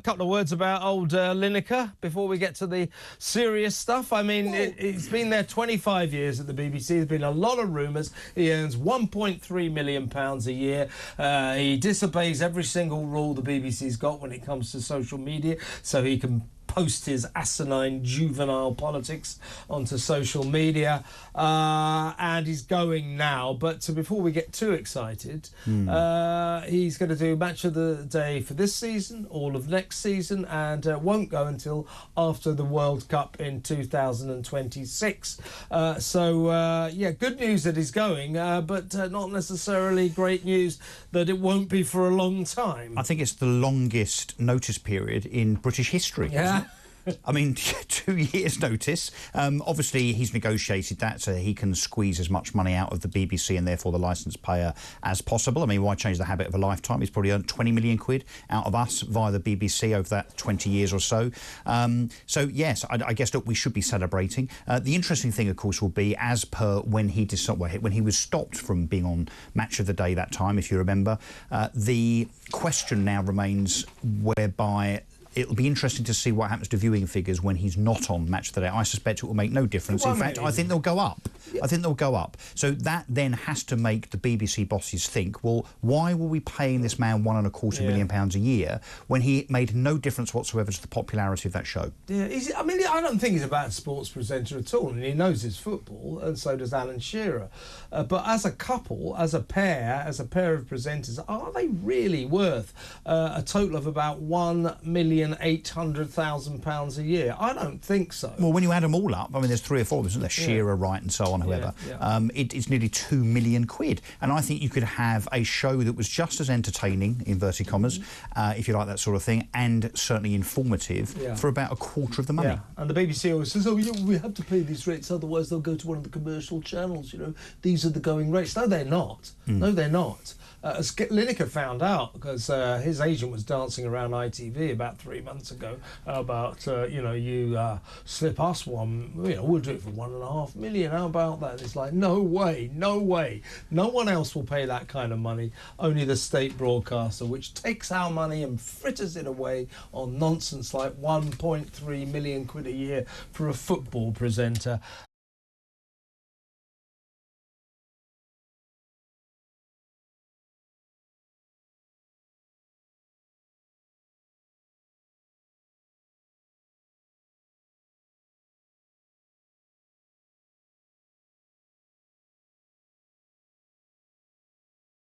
couple of words about old Lineker before we get to the serious stuff. I mean, he's been there 25 years at the BBC. There's been a lot of rumours. He earns £1.3 million a year. He disobeys every single rule the BBC's got when it comes to social media, so he can post his asinine juvenile politics onto social media, and he's going now. But before we get too excited, he's going to do match of the day for this season, all of next season, and won't go until after the World Cup in 2026. Yeah, good news that he's going, but not necessarily great news that it won't be for a long time. I think it's the longest notice period in British history. Yeah. I mean, 2 years' notice. Obviously, he's negotiated that so he can squeeze as much money out of the BBC and therefore the licence payer as possible. I mean, why change the habit of a lifetime? He's probably earned 20 million quid out of us via the BBC over that 20 years or so. So, yes, I guess, look, we should be celebrating. The interesting thing, of course, will be, as per when he was stopped from being on Match of the Day that time, if you remember, the question now remains whereby it'll be interesting to see what happens to viewing figures when he's not on Match of the Day. I suspect it will make no difference. In fact, I think they'll go up. I think they'll go up. So that then has to make the BBC bosses think, well, why were we paying this man £1.25 million a year when he made no difference whatsoever to the popularity of that show? Yeah, I mean, I don't think he's a bad sports presenter at all, and he knows his football, and so does Alan Shearer. But as a couple, as a pair of presenters, are they really worth a total of about £1,800,000 a year? I don't think so. Well, when you add them all up, I mean, there's 3 or 4 of them, isn't there? Shearer, Wright, and so on, whoever. It's nearly 2 million quid. And I think you could have a show that was just as entertaining, inverted commas, if you like that sort of thing, and certainly informative for about a quarter of the money. Yeah. And the BBC always says, oh, we have to pay these rates, otherwise they'll go to one of the commercial channels, you know. These are the going rates. No, they're not. No, they're not. As Lineker found out, because his agent was dancing around ITV about 3 months ago about, you slip us one, we'll do it for £1.5 million. How about that? And it's like, no way, no way. No one else will pay that kind of money. Only the state broadcaster, which takes our money and fritters it away on nonsense like 1.3 million quid a year for a football presenter.